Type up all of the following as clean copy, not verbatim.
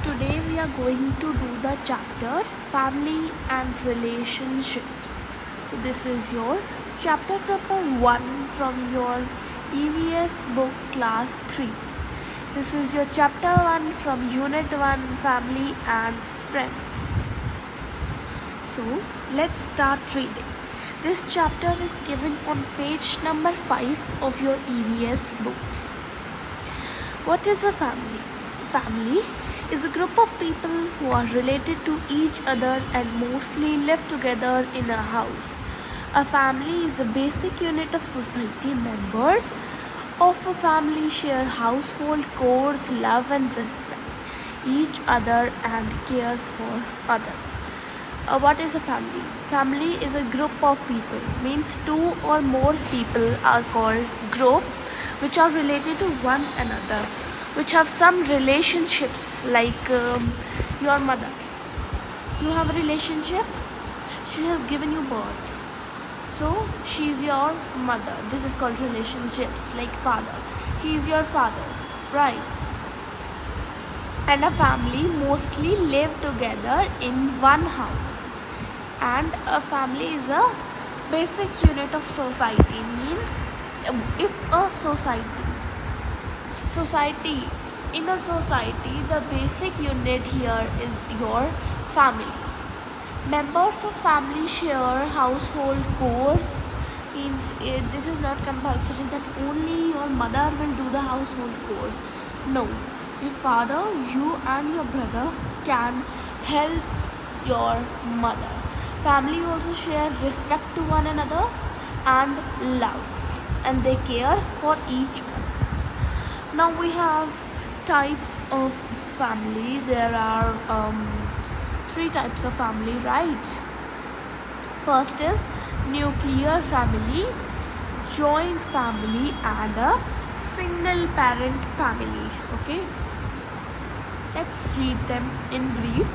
Today we are going to do the chapter Family and Relationships. So this is your chapter-1 from your E.V.S book Class 3. This is your chapter 1 from unit 1 Family and Friends. So let's start reading. This chapter is given on page number 5 of your E.V.S books. What is a family? Family is a group of people who are related to each other and mostly live together in a house. A family is a basic unit of society. Members of a family share household chores, love and respect each other and care for others. What is a family? Family is a group of people. Means two or more people are called group, which are related to one another, which have some relationships, like your mother. You have a relationship. She has given you birth, so she is your mother. This is called relationships. Like father, he is your father, right? And a family mostly live together in one house. And a family is a basic unit of society. Means if a society in a society, the basic unit here is your family. Members of family share household chores. Means this is not compulsory that only your mother will do the household chores. No, your father, you and your brother can help your mother. Family also share respect to one another and love, and they care for each other. Now we have types of family. There are 3 types of family, right? First is nuclear family, joint family and a single parent family. Okay, let's read them in brief.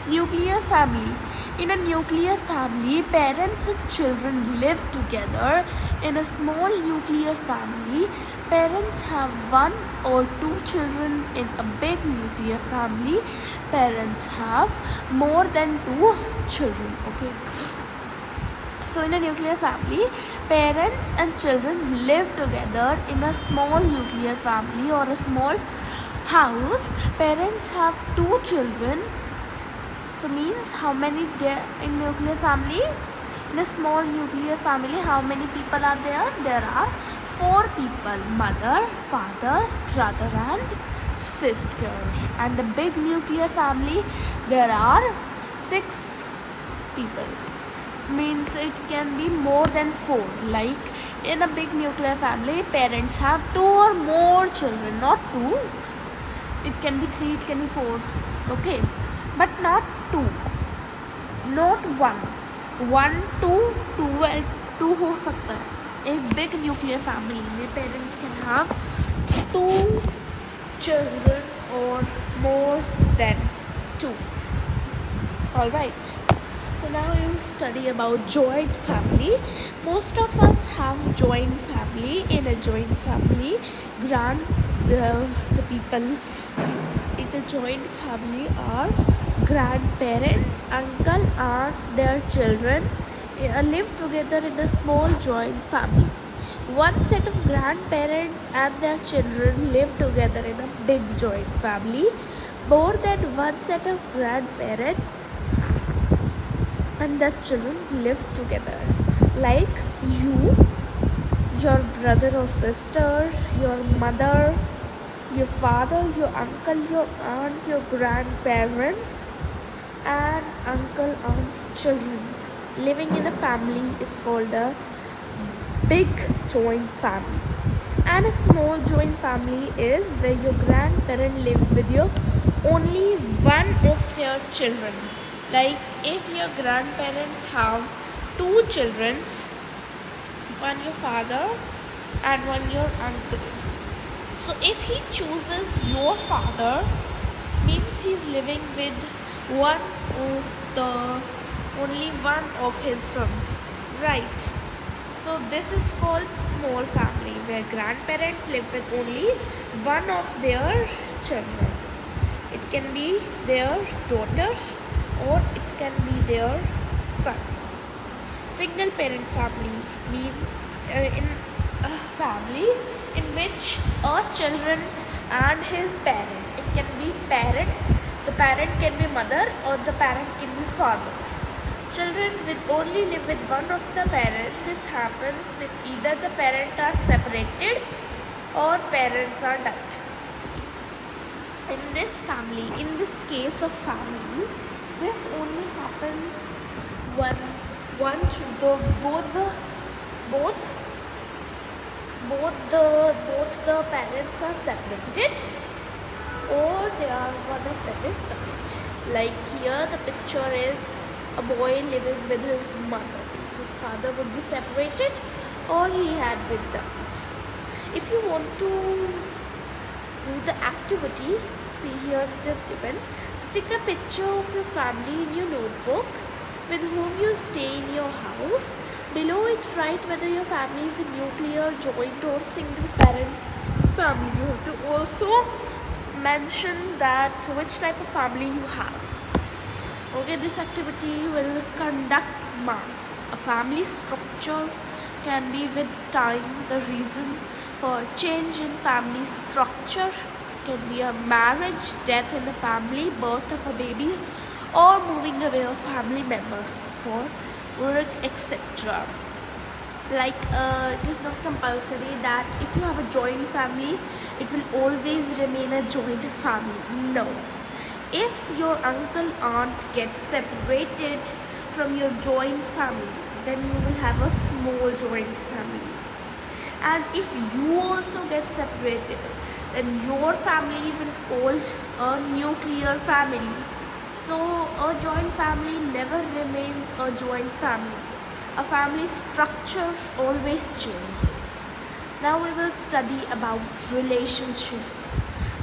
Nuclear family. In a nuclear family, parents and children live together. In a small nuclear family, parents have 1 or 2 children. In a big nuclear family, parents have more than 2 children. Okay. So in a nuclear family, parents and children live together. In a small nuclear family or a small house, parents have 2 children. So means how many in nuclear family? In a small nuclear family, how many people are there? There are 4 people: mother, father, brother and sister. And a big nuclear family, there are 6 people. Means it can be more than 4. Like in a big nuclear family, parents have 2 or more children, not 2. It can be 3, it can be 4. Okay, but not 2, not 1. 1, 2, 2 हो सकता है. एक big nuclear family में parents can have 2 children or more than 2. Alright, so now we will study about joint family. Most of us have joint family. In a joint family, the people in the joint family are grandparents, uncle, aunt, their children live together in a small joint family. One set of grandparents and their children live together in a big joint family. More than one set of grandparents and their children live together. Like you, your brother or sister, your mother, your father, your uncle, your aunt, your grandparents and uncle, aunt's children living in a family is called a big joint family. And a small joint family is where your grandparents live with your only one of their children. Like if your grandparents have 2 children, one your father and one your uncle. So if he chooses your father, means he's living with only one of his sons, right? So this is called small family, where grandparents live with only one of their children. It can be their daughter or it can be their son. Single parent family means in a family in which a children and his parent. It can be parent, the parent can be mother or the parent can be father. Children will only live with one of the parents. This happens when either the parents are separated or parents are died. In this family, in this case of family, this only happens when both the parents are separated or one of them is died. Like here the picture is a boy living with his mother. His father would be separated or he had been died. If you want to do the activity, see here it is given. Stick a picture of your family in your notebook with whom you stay in your house. Below it write whether your family is a nuclear, joint or single parent family. You have to also mention that which type of family you have. Okay, this activity will conduct marks. A family structure can be with time. The reason for change in family structure can be a marriage, death in the family, birth of a baby, or moving away of family members for work, etc. Like it is not compulsory that if you have a joint family, it will always remain a joint family. No. If your uncle, aunt gets separated from your joint family, then you will have a small joint family. And if you also get separated, then your family will be called a nuclear family. So a joint family never remains a joint family. A family structure always changes. Now we will study about relationships.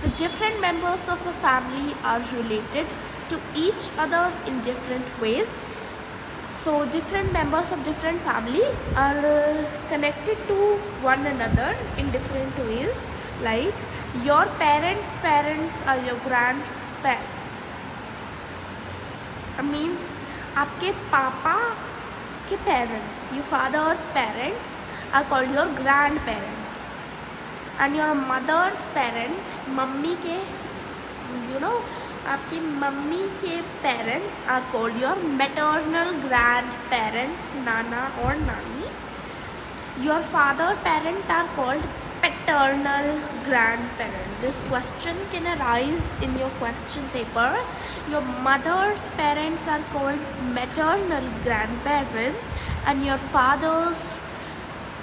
The different members of a family are related to each other in different ways. So different members of different family are connected to one another in different ways. Like your parents' parents are your grandparents. Means आपके पापा के parents, your father's parents are called your grandparents, and your mother's parent, mummy के, आपकी mummy के parents are called your maternal grandparents, नाना और नानी. Your father parent are called paternal grandparent. This question can arise in your question paper. Your mother's parents are called maternal grandparents and your father's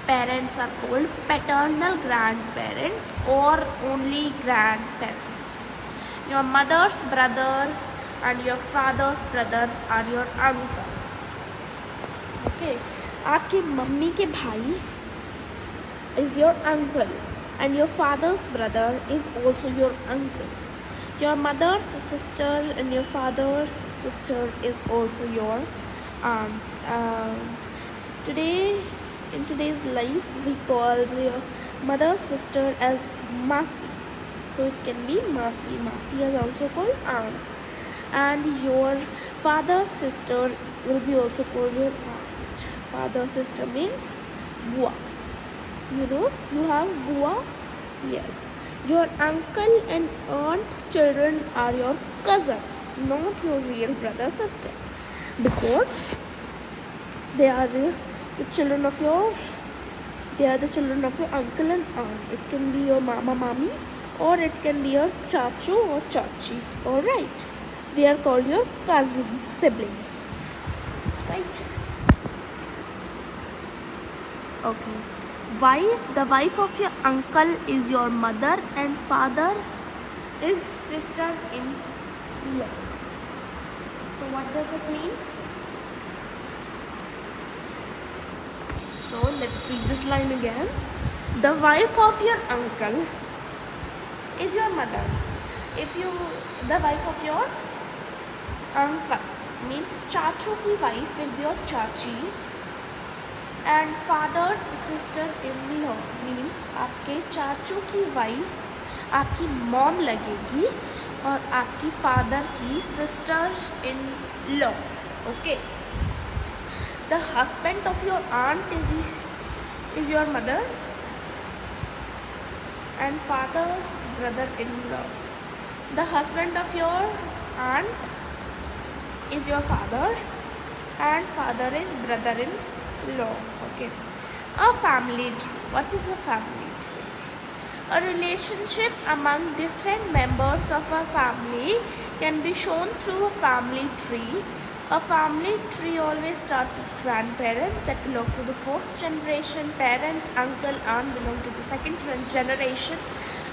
parents are called paternal grandparents or only grandparents. Your mother's brother and your father's brother are your uncle. Okay. आपकी mummy के भाई is your uncle and your father's brother is also your uncle. Your mother's sister and your father's sister is also your aunt. In today's life we call your mother's sister as Masi. So it can be Masi. Masi is also called aunt. And your father's sister will be also called your aunt. Father's sister means Bua. You have Bua? Yes. Your uncle and aunt children are your cousins, not your real brother sister, because they are the children of your uncle and aunt. It can be your mama, mami, or it can be your chachu or chachi. All right. They are called your cousins, siblings. Right. Okay. The wife of your uncle is your mother and father is sister-in-law. So what does it mean? So let's read this line again. The wife of your uncle is your mother. The wife of your uncle means chachu ki wife will be your chachi. And father's sister-in-law means आपके चाचू की wife आपकी mom लगेगी. और आपकी father की sister in law. Okay. The husband of your aunt is your mother, and father's brother-in-law. The husband of your aunt is your father, and father is brother-in-law. Okay. A family tree. What is a family tree? A relationship among different members of a family can be shown through a family tree. A family tree always starts with grandparents that belong to the first generation, parents, uncle, aunt belong to the second generation.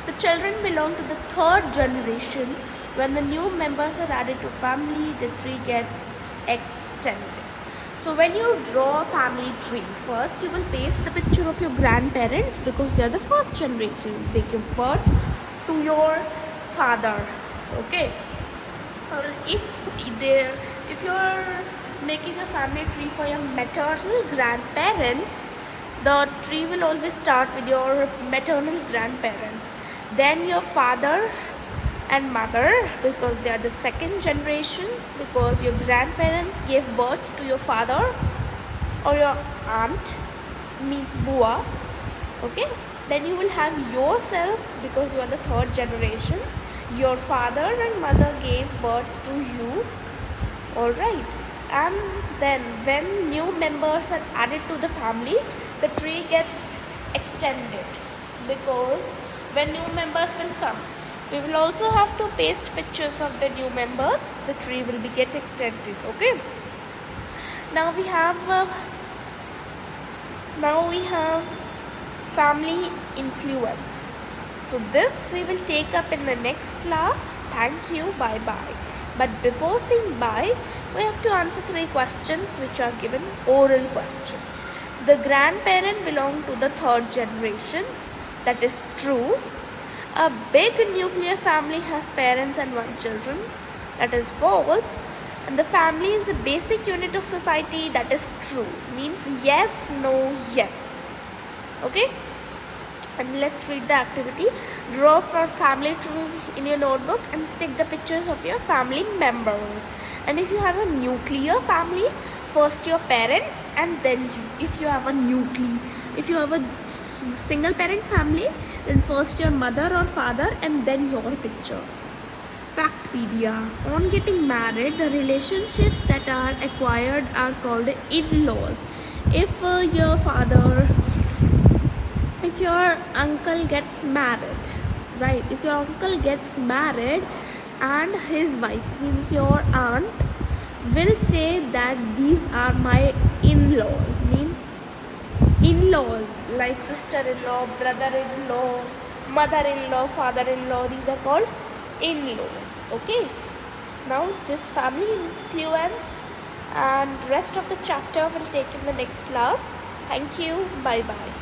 The children belong to the third generation. When the new members are added to family, the tree gets extended. So when you draw a family tree, first you will paste the picture of your grandparents because they are the first generation. They give birth to your father. Okay. Or if you're making a family tree for your maternal grandparents, the tree will always start with your maternal grandparents, then your father and mother because they are the second generation, because your grandparents gave birth to your father, or your aunt means bua. Okay, then you will have yourself because you are the third generation. Your father and mother gave birth to you. Alright, and then when new members are added to the family, the tree gets extended because when new members will come, we will also have to paste pictures of the new members. The tree will be get extended. Okay. Now we have family influence. So this we will take up in the next class. Thank you. Bye bye. But before saying bye, we have to answer 3 questions which are given, oral questions. The grandparent belong to the third generation. That is true. A big nuclear family has parents and 1 children. That is false. And the family is a basic unit of society. That is true. Means yes, no, yes. Okay. And let's read the activity. Draw a family tree in your notebook and stick the pictures of your family members. And if you have a nuclear family, first your parents and then you. If you have a single parent family, then first your mother or father and then your picture. Factpedia. On getting married, the relationships that are acquired are called in-laws. If your uncle gets married, right? If your uncle gets married and his wife, means your aunt, will say that these are my in-laws, means in-laws like sister-in-law, brother-in-law, mother-in-law, father-in-law, these are called in-laws. Okay. Now this family influence and rest of the chapter will take in the next class. Thank you. Bye bye.